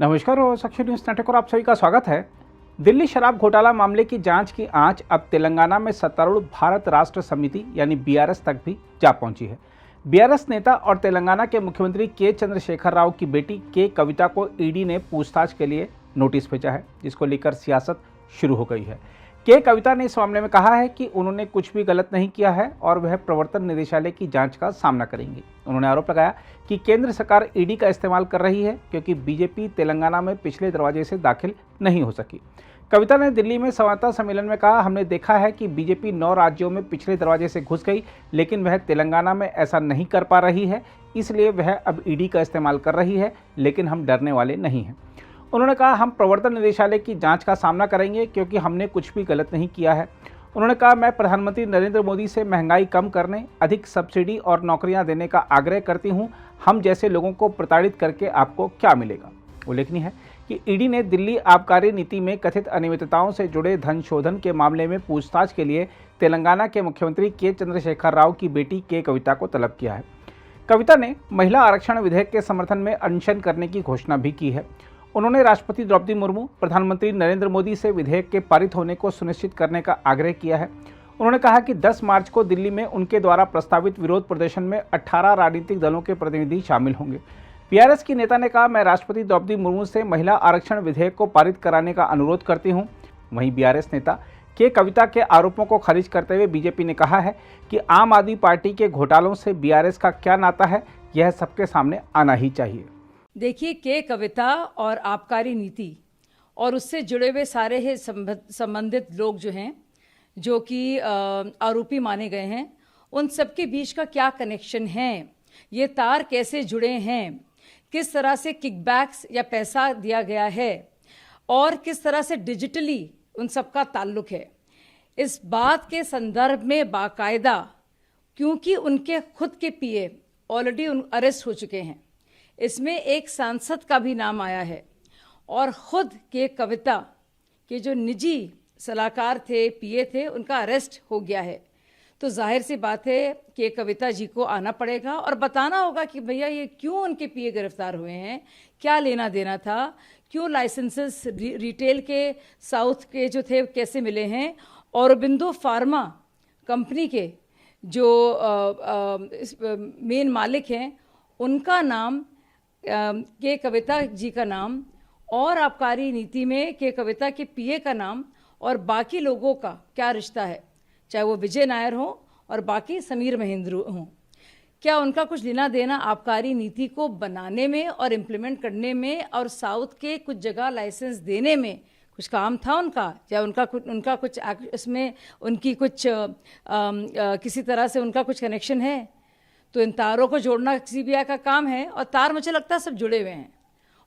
नमस्कार और सक्ष news network और आप सभी का स्वागत है। दिल्ली शराब घोटाला मामले की जांच की आंच अब तेलंगाना में सत्तारूढ़ भारत राष्ट्र समिति यानी बीआरएस तक भी जा पहुंची है। बीआरएस नेता और तेलंगाना के मुख्यमंत्री के चंद्रशेखर राव की बेटी के कविता को ईडी ने पूछताछ के लिए नोटिस भेजा है, जिसको लेकर सियासत शुरू हो गई है। के कविता ने इस मामले में कहा है कि उन्होंने कुछ भी गलत नहीं किया है और वह प्रवर्तन निदेशालय की जांच का सामना करेंगी। उन्होंने आरोप लगाया कि केंद्र सरकार ईडी का इस्तेमाल कर रही है क्योंकि बीजेपी तेलंगाना में पिछले दरवाजे से दाखिल नहीं हो सकी। कविता ने दिल्ली में संवाददाता सम्मेलन में कहा, हमने देखा है कि बीजेपी 9 राज्यों में पिछले दरवाजे से घुस गई, लेकिन वह तेलंगाना में ऐसा नहीं कर पा रही है, इसलिए वह अब ईडी का इस्तेमाल कर रही है, लेकिन हम डरने वाले नहीं हैं। उन्होंने कहा, हम प्रवर्तन निदेशालय की जांच का सामना करेंगे क्योंकि हमने कुछ भी गलत नहीं किया है। उन्होंने कहा, मैं प्रधानमंत्री नरेंद्र मोदी से महंगाई कम करने, अधिक सब्सिडी और नौकरियां देने का आग्रह करती हूं। हम जैसे लोगों को प्रताड़ित करके आपको क्या मिलेगा। उल्लेखनीय है कि ईडी ने दिल्ली आबकारी नीति में कथित अनियमितताओं से जुड़े धन शोधन के मामले में पूछताछ के लिए तेलंगाना के मुख्यमंत्री के चंद्रशेखर राव की बेटी के कविता को तलब किया है। कविता ने महिला आरक्षण विधेयक के समर्थन में अनशन करने की घोषणा भी की है। उन्होंने राष्ट्रपति द्रौपदी मुर्मू, प्रधानमंत्री नरेंद्र मोदी से विधेयक के पारित होने को सुनिश्चित करने का आग्रह किया है। उन्होंने कहा कि 10 मार्च को दिल्ली में उनके द्वारा प्रस्तावित विरोध प्रदर्शन में 18 राजनीतिक दलों के प्रतिनिधि शामिल होंगे। बीआरएस की नेता ने कहा, मैं राष्ट्रपति द्रौपदी मुर्मू से महिला आरक्षण विधेयक को पारित कराने का अनुरोध करती हूँ। वहीं बीआरएस नेता के कविता के आरोपों को खारिज करते हुए बीजेपी ने कहा है कि आम आदमी पार्टी के घोटालों से बीआरएस का क्या नाता है, यह सबके सामने आना ही चाहिए। देखिए, के कविता और आबकारी नीति और उससे जुड़े हुए सारे ही संबंधित लोग जो हैं, जो कि आरोपी माने गए हैं, उन सब के बीच का क्या कनेक्शन है, ये तार कैसे जुड़े हैं, किस तरह से किकबैक्स या पैसा दिया गया है और किस तरह से डिजिटली उन सब का ताल्लुक है, इस बात के संदर्भ में बाकायदा, क्योंकि उनके खुद के पीए ऑलरेडी अरेस्ट हो चुके हैं, इसमें एक सांसद का भी नाम आया है और खुद के कविता के जो निजी सलाहकार थे, पीए थे, उनका अरेस्ट हो गया है। तो जाहिर सी बात है कि कविता जी को आना पड़ेगा और बताना होगा कि भैया ये क्यों उनके पीए गिरफ्तार हुए हैं, क्या लेना देना था, क्यों लाइसेंसेस रिटेल के साउथ के जो थे कैसे मिले हैं, औरोबिंदो फार्मा कंपनी के जो मेन मालिक हैं उनका नाम, के कविता जी का नाम और आबकारी नीति में के कविता के पीए का नाम और बाकी लोगों का क्या रिश्ता है, चाहे वो विजय नायर हो और बाकी समीर महेंद्र हों, क्या उनका कुछ लेना देना आबकारी नीति को बनाने में और इम्प्लीमेंट करने में और साउथ के कुछ जगह लाइसेंस देने में कुछ काम था उनका, या उनका कुछ इसमें उनकी कुछ किसी तरह से उनका कुछ कनेक्शन है। तो इन तारों को जोड़ना सीबीआई का काम है और तार मुझे लगता है सब जुड़े हुए हैं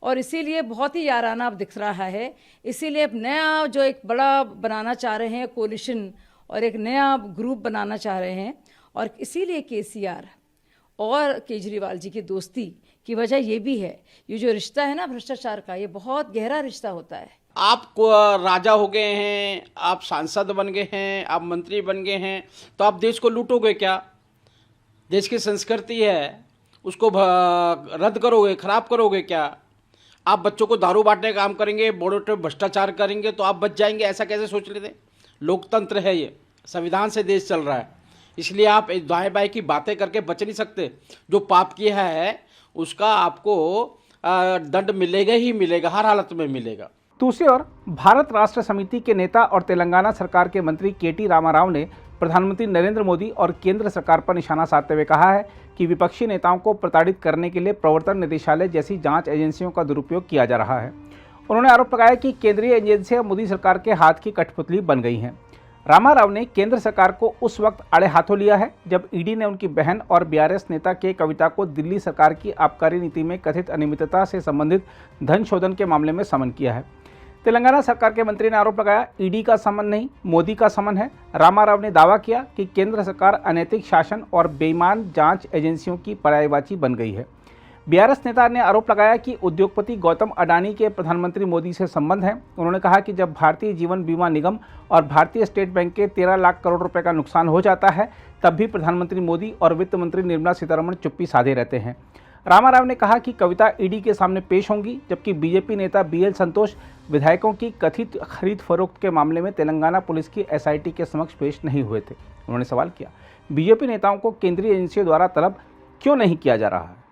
और इसीलिए बहुत ही याराना अब दिख रहा है। इसीलिए अब नया जो एक बड़ा बनाना चाह रहे हैं कोलिशन और एक नया ग्रुप बनाना चाह रहे हैं और इसीलिए केसीआर और केजरीवाल जी की दोस्ती की वजह ये भी है, ये जो रिश्ता है ना भ्रष्टाचार का, ये बहुत गहरा रिश्ता होता है। आप राजा हो गए हैं, आप सांसद बन गए हैं, आप मंत्री बन गए हैं, तो आप देश को लूटोगे क्या? देश की संस्कृति है उसको रद्द करोगे, खराब करोगे क्या? आप बच्चों को दारू बांटने का काम करेंगे, बड़े भ्रष्टाचार करेंगे तो आप बच जाएंगे, ऐसा कैसे सोच लेते? लोकतंत्र है, ये संविधान से देश चल रहा है, इसलिए आप दाएं बाएं की बातें करके बच नहीं सकते। जो पाप किया है उसका आपको दंड मिलेगा ही मिलेगा, हर हालत में मिलेगा। दूसरी ओर भारत राष्ट्र समिति के नेता और तेलंगाना सरकार के मंत्री के.टी. रामाराव ने प्रधानमंत्री नरेंद्र मोदी और केंद्र सरकार पर निशाना साधते हुए कहा है कि विपक्षी नेताओं को प्रताड़ित करने के लिए प्रवर्तन निदेशालय जैसी जांच एजेंसियों का दुरुपयोग किया जा रहा है। उन्होंने आरोप लगाया कि केंद्रीय एजेंसियां मोदी सरकार के हाथ की कठपुतली बन गई हैं। रामाराव ने केंद्र सरकार को उस वक्त आड़े हाथों लिया है जब ईडी ने उनकी बहन और बीआरएस नेता के कविता को दिल्ली सरकार की आबकारी नीति में कथित अनियमितता से संबंधित धन शोधन के मामले में समन किया है। तेलंगाना सरकार के मंत्री ने आरोप लगाया, ईडी का समन नहीं, मोदी का समन है। रामाराव ने दावा किया कि केंद्र सरकार अनैतिक शासन और बेईमान जांच एजेंसियों की पर्यायवाची बन गई है। बीआरएस नेता ने आरोप लगाया कि उद्योगपति गौतम अडानी के प्रधानमंत्री मोदी से संबंध हैं। उन्होंने कहा कि जब भारतीय जीवन बीमा निगम और भारतीय स्टेट बैंक के 13 लाख करोड़ रुपए का नुकसान हो जाता है, तब भी प्रधानमंत्री मोदी और वित्त मंत्री निर्मला सीतारमण चुप्पी साधे रहते हैं। रामाराव ने कहा कि कविता ईडी के सामने पेश होंगी, जबकि बीजेपी नेता बीएल संतोष विधायकों की कथित खरीद फरोख्त के मामले में तेलंगाना पुलिस की एसआईटी के समक्ष पेश नहीं हुए थे। उन्होंने सवाल किया, बीजेपी नेताओं को केंद्रीय एजेंसियों द्वारा तलब क्यों नहीं किया जा रहा है।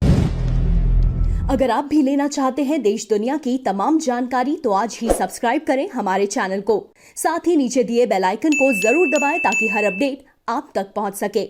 अगर आप भी लेना चाहते हैं देश दुनिया की तमाम जानकारी तो आज ही सब्सक्राइब करें हमारे चैनल को। साथ ही नीचे दिए बेल आइकन को जरूर दबाएं ताकि हर अपडेट आप तक पहुंच सके।